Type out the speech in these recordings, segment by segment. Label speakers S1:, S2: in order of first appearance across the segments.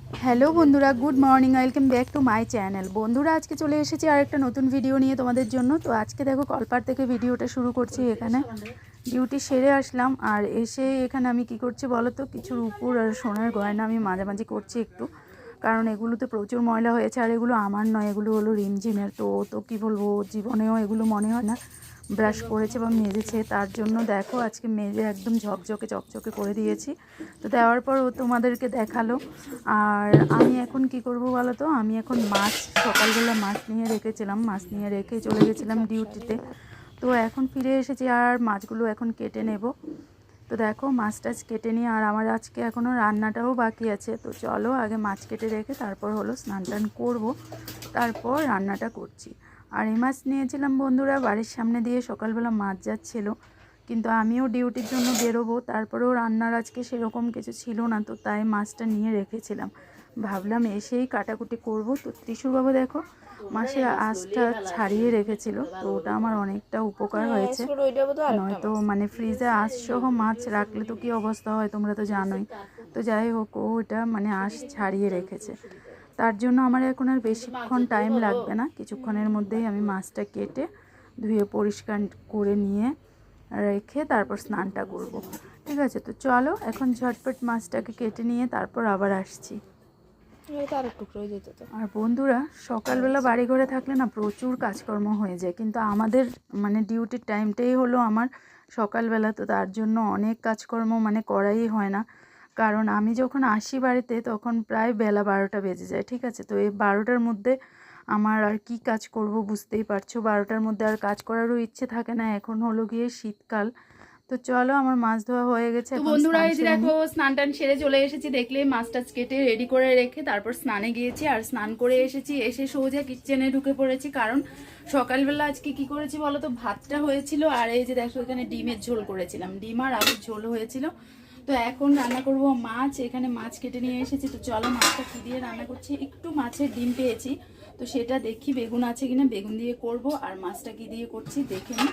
S1: Hello বন্ধুরা, good morning, welcome back to my channel. বন্ধুরা, আজকে চলে এসেছি আর একটা নতুন ভিডিও নিয়ে তোমাদের জন্য। তো আজকে দেখো কলপাড় থেকে ভিডিওটা শুরু করছি। এখানে ডিউটি সেরে আসলাম, আর এসে এখানে আমি কি করছি বলো তো, কিছু রূপুর আর সোনার গয়না আমি মাঝামাঝি করছি একটু, কারণ এগুলোতে প্রচুর ময়লা হয়েছে। আর এগুলো আমার নয়, এগুলো হলো রিমঝিমের। তো কি বলবো, জীবনেও এগুলো মনে হয় না ব্রাশ করেছে বা মেজেছে। তার জন্য দেখো আজকে মেজে একদম ঝকঝকে চকচকে করে দিয়েছি। তো দেওয়ার পর ও তোমাদেরকে দেখালো। আর আমি এখন কি করব বলো তো, আমি এখন মাছ, সকালবেলা মাছ নিয়ে রেখেছিলাম, মাছ নিয়ে রেখে চলে গেছিলাম ডিউটিতে। তো এখন ফিরে এসেছি আর মাছগুলো এখন কেটে নেব। তো দেখো মাছ টাছ কেটে নিয়ে, আর আমার আজকে এখনও রান্নাটাও বাকি আছে। তো চলো আগে মাছ কেটে রেখে তারপর হলো স্নান টান করবো, তারপর রান্নাটা করছি। আর এই মাছ নিয়েছিলাম বন্ধুরা বাড়ির সামনে দিয়ে, সকালবেলা মাছ যাচ্ছিলো, কিন্তু আমিও ডিউটির জন্য বেরোবো। তারপরেও রান্নার আজকে সেরকম কিছু ছিল না, তো তাই মাছটা নিয়ে রেখেছিলাম। ভাবলাম এসেই কাটাকুটি করব। তো ত্রিশুর বাবা দেখো মাছের আঁশটা ছাড়িয়ে রেখেছিল, তো ওটা আমার অনেকটা উপকার হয়েছে। নয়তো মানে ফ্রিজে আঁশ সহ মাছ রাখলে তো কী অবস্থা হয় তোমরা তো জানোই। তো যাই হোক, ও ওটা মানে আঁশ ছাড়িয়ে রেখেছে। তার জন্য আমার এখন আর বেশিক্ষণ টাইম লাগবে না, কিছুক্ষণের মধ্যেই আমি মাছটা কেটে ধুয়ে পরিষ্কার করে নিয়ে রেখে তারপর স্নানটা করব। ঠিক আছে, তো চলো এখন ঝটপট মাছটাকে কেটে নিয়ে তারপর আবার আসছি। আর বন্ধুরা, সকালবেলা বাড়ি ঘরে থাকলে না প্রচুর কাজকর্ম হয়ে যায়, কিন্তু আমাদের মানে ডিউটির টাইমটাই হলো আমার সকালবেলা। তো তার জন্য অনেক কাজকর্ম মানে করাই হয় না, কারণ আমি যখন আসি বাড়িতে তখন প্রায় বেলা 12টা বেজে যায়। ঠিক আছে, তো এই 12টার মধ্যে আমার আর কি কাজ করব বুঝতেই পারছো। 12টার মধ্যে আর কাজ করারও ইচ্ছে থাকে না। এখন হলো গিয়ে শীতকাল। তো চলো আমার মাছ ধোয়া হয়ে গেছে। তো বন্ধুরা, এই যে দেখো স্নান টান সেরে চলে এসেছি, দেখলে মাছ টাছ কেটে রেডি করে রেখে তারপর স্নানে গিয়েছি। আর স্নান করে এসেছি, এসে সোজা কিচেনে ঢুকে পড়েছি, কারণ সকালবেলা আজকে কি করেছি বলো তো, ভাতটা হয়েছিল, আর এই যে দেখো এখানে ডিমের ঝোল করেছিলাম, ডিম আর আলুর ঝোল হয়েছিল। তো এখন রান্না করব মাছ। এখানে মাছ কেটে নিয়ে এসেছি। তো চলো মাছটা কী দিয়ে রান্না করছি, একটু মাছের ডিম পেয়েছি, তো সেটা দেখি বেগুন আছে কিনা, বেগুন দিয়ে করব। আর মাছটা কি দিয়ে করছি দেখে নিই।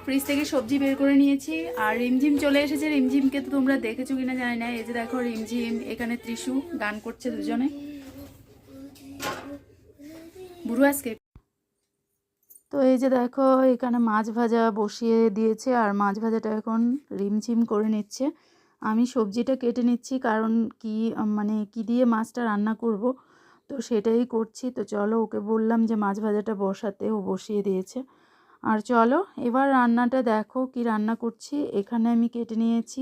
S1: ফ্রিজ থেকে সবজি বের করে নিয়েছি, আর রিমঝিম চলে এসেছে। রিমঝিমকে তো তোমরা দেখেছো কিনা জানি না। এই যে দেখো রিমঝিম, এখানে ত্রিশু গান করছে দুজনে। বুড়ো আজকে তো এই যে দেখো এখানে মাছ ভাজা বসিয়ে দিয়েছে, আর মাছ ভাজাটা এখন রিমঝিম করে নিচ্ছে। আমি সবজিটা কেটে নিচ্ছি, কারণ কি মানে কি দিয়ে মাছটা রান্না করব, তো সেটাই করছি। তো চলো ওকে বললাম যে মাছ ভাজাটা বসাতে, ও বসিয়ে দিয়েছে। আর চলো এবার রান্নাটা দেখো কি রান্না করছি। এখানে আমি কেটে নিয়েছি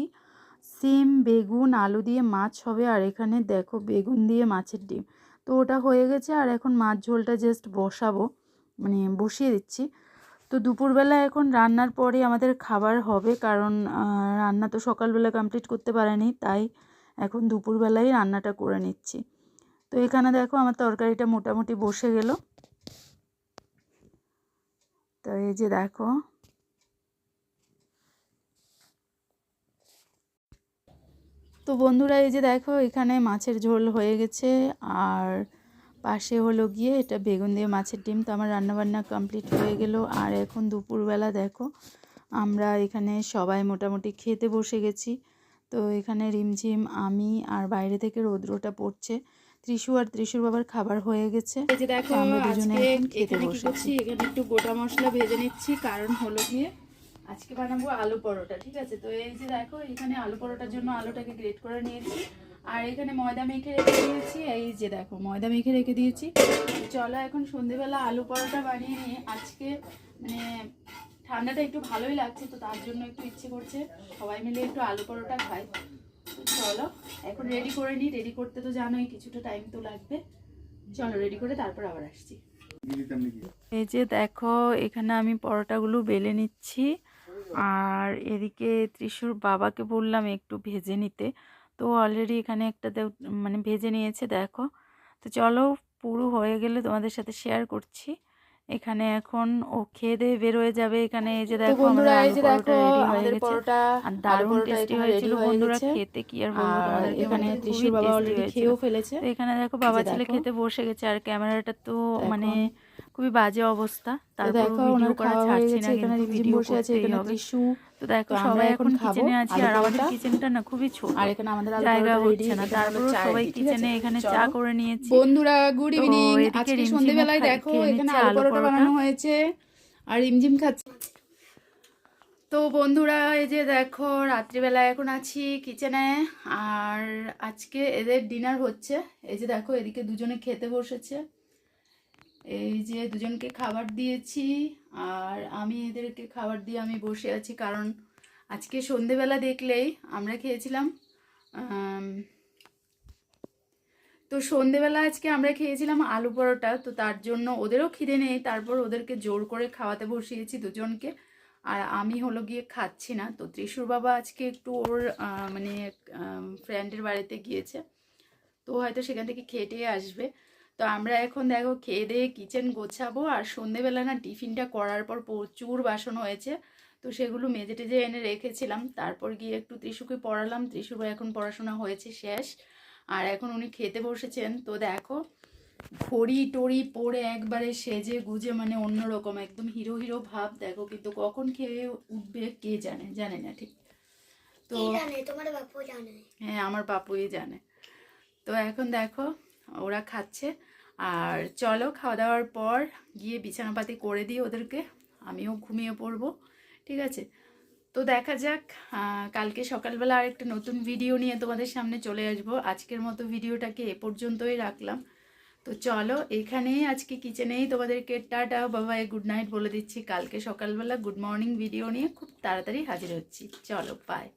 S1: সিম, বেগুন, আলু দিয়ে মাছ হবে, আর এখানে দেখো বেগুন দিয়ে মাছের ডিম। তো ওটা হয়ে গেছে, আর এখন মাছ ঝোলটা জাস্ট বসাবো, মানে বসিয়ে দিচ্ছি। তো দুপুরবেলা এখন রান্নার পরে আমাদের খাবার হবে, কারণ রান্না তো সকালবেলা কমপ্লিট করতে পারেনি, তাই এখন দুপুরবেলাই রান্নাটা করে নিচ্ছি। তো এখানে দেখো আমার তরকারিটা মোটামুটি বসে গেল। তো এই যে দেখো, তো বন্ধুরা এই যে দেখো এখানে মাছের ঝোল হয়ে গেছে, আর পাশে হলো গিয়ে এটা বেগুন দিয়ে মাছের ডিম। তো আমার রান্নাবান্না কমপ্লিট হয়ে গেল। আর এখন দুপুরবেলা দেখো আমরা এখানে সবাই মোটামুটি খেতে বসে গেছি। তো এখানে রিমঝিম, আমি, আর বাইরে থেকে রৌদ্রটা পড়ছে। ত্রিশু আর ত্রিশুর বাবার খাবার হয়ে গেছে। এই যে দেখো আমরা দুজনে এখন খেতে বসেছি। এখানে একটু গোটা মশলা ভেজে নিচ্ছি, কারণ হলো গিয়ে আজকে বানাবো আলু পরোটা। ঠিক আছে, তো এই যে দেখো এখানে আলু পরোটার জন্য আলুটাকে গ্রেট করে নিয়েছি, আর এখানে ময়দা মেখে রেখে দিয়েছি। এই যে দেখো ময়দা মেখে রেখে দিয়েছি। চলো এখন সন্ধেবেলা আলু পরোটা বানিয়ে নিয়ে, আজকে মানে ঠান্ডাটা একটু ভালোই লাগছে, তো তার জন্য একটু ইচ্ছে করছে সবাই মিলে একটু আলু পরোটা খাই। তো চলো এখন রেডি করে নিই। রেডি করতে তো জানোই কিছুটা টাইম তো লাগবে। চলো রেডি করে তারপর আবার আসছি। এই যে দেখো এখানে আমি পরোটাগুলো বেলে নিচ্ছি, আর এদিকে ত্রিশুর বাবাকে বললাম একটু ভেজে নিতে। তো অলরেডি এখানে একটা মানে ভেজে নিয়েছে দেখো। তো চলো পুরো হয়ে গেলে তোমাদের সাথে শেয়ার করছি। এখানে এখন ও খেয়ে দিয়ে বের হয়ে যাবে। এখানে এই যে দেখো বন্ধুরা, এই যে দেখো আমাদের পরোটা, আর দারুণ টেস্টি হয়েছিল বন্ধুরা, খেতে কি আর বলবো তোমাদের। এখানে ত্রিশুর বাবা অলরেডি খেয়েও ফেলেছে। তো এখানে দেখো বাবা ছেলে খেতে বসে গেছে, আর ক্যামেরাটা তো মানে খুবই বাজে অবস্থা। তারপর
S2: দেখো
S1: ভিডিও
S2: ওনার
S1: করা
S2: খাওয়া হয়ে
S1: ছাড়ছি
S2: গেছে,
S1: না,
S2: এখানে
S1: কিন্তু
S2: রিমঝিম
S1: ভিডিও
S2: বসে আছে,
S1: করতেই
S2: এখানে
S1: হবে।
S2: ত্রিশু।
S1: তো দেখো
S2: তো আমরা
S1: সবাই
S2: এখন
S1: এখন
S2: খাবো
S1: কিচেনে আছি,
S2: আলু
S1: আর আমাদের
S2: পরোটা।
S1: কিচেনটা না খুবই ছোট,
S2: আর এখানে আমাদের আলু
S1: জায়গা
S2: পরোটা রেডি।
S1: হচ্ছে না।
S2: এখানে হলো
S1: তারপরও
S2: চা
S1: সবাই
S2: রেডি, ঠিক
S1: কিচেনে
S2: আছে?
S1: এখানে চা
S2: চলো
S1: করে নিয়েছি।
S2: বন্ধুরা, গুড
S1: তো
S2: ইভিনিং।
S1: এদিকে
S2: আজকে
S1: রিমঝিমও
S2: সন্ধেবেলায় দেখো
S1: খেয়ে
S2: এখানে
S1: নিচ্ছে
S2: আলু
S1: আলু
S2: পরোটা
S1: পরোটা।
S2: বানানো হয়েছে আর রিমঝিম খাচ্ছে। তো বন্ধুরা, এই যে দেখো রাত্রিবেলা এখন আছি কিচেনে, আর আজকে এদের ডিনার হচ্ছে। এই যে দেখো এদিকে দুজনে খেতে বসেছে, এই যে দুজনকে খাবার দিয়েছি, আর আমি এদেরকে খাবার দিয়ে আমি বসে আছি। কারণ আজকে সন্ধেবেলা দেখলেই আমরা খেয়েছিলাম, তো সন্ধেবেলা আজকে আমরা খেয়েছিলাম আলু পরোটা। তো তার জন্য ওদেরও খিদে নেই, তারপর ওদেরকে জোর করে খাওয়াতে বসিয়েছি দুজনকে। আর আমি হলো গিয়ে খাচ্ছি না। তো ত্রিশুর বাবা আজকে একটু ওর মানে ফ্রেন্ডের বাড়িতে গিয়েছে, তো হয়তো সেখান থেকে খেয়ে আসবে। তো আমরা এখন দেখো খেয়ে দিয়ে কিচেন গোছাবো। আর সন্ধেবেলা না টিফিনটা করার পর প্রচুর বাসন হয়েছে, তো সেগুলো মেজে টেজে এনে রেখেছিলাম। তারপর গিয়ে একটু ত্রিশুকে পড়ালাম, ত্রিশুর এখন পড়াশোনা হয়েছে শেষ, আর এখন উনি খেতে বসেছেন। তো দেখো ঘড়ি টড়ি পরে একবারে সেজে গুজে মানে অন্যরকম একদম হিরো হিরো ভাব দেখো, কিন্তু কখন খেয়ে উঠবে কে জানে, জানে না ঠিক। তো
S3: তোমার বাপু জানে।
S2: হ্যাঁ, আমার বাপুই জানে। তো এখন দেখো ওরা খাচ্ছে, আর চলো খাওয়া দাওয়ার পর গিয়ে বিছানাপাতি করে দিই ওদেরকে, আমিও ঘুমিয়ে পড়বো, ঠিক আছে? তো দেখা যাক, কালকে সকালবেলা আরেকটা নতুন ভিডিও নিয়ে তোমাদের সামনে চলে আসবো। আজকের মতো ভিডিওটাকে এ পর্যন্তই রাখলাম। তো চলো এখানেই আজকে কিচেনেই তোমাদেরকে টাটা বাবাই গুড নাইট বলে দিচ্ছি। কালকে সকালবেলা গুড মর্নিং ভিডিও নিয়ে খুব তাড়াতাড়ি হাজির হচ্ছি। চলো বাই।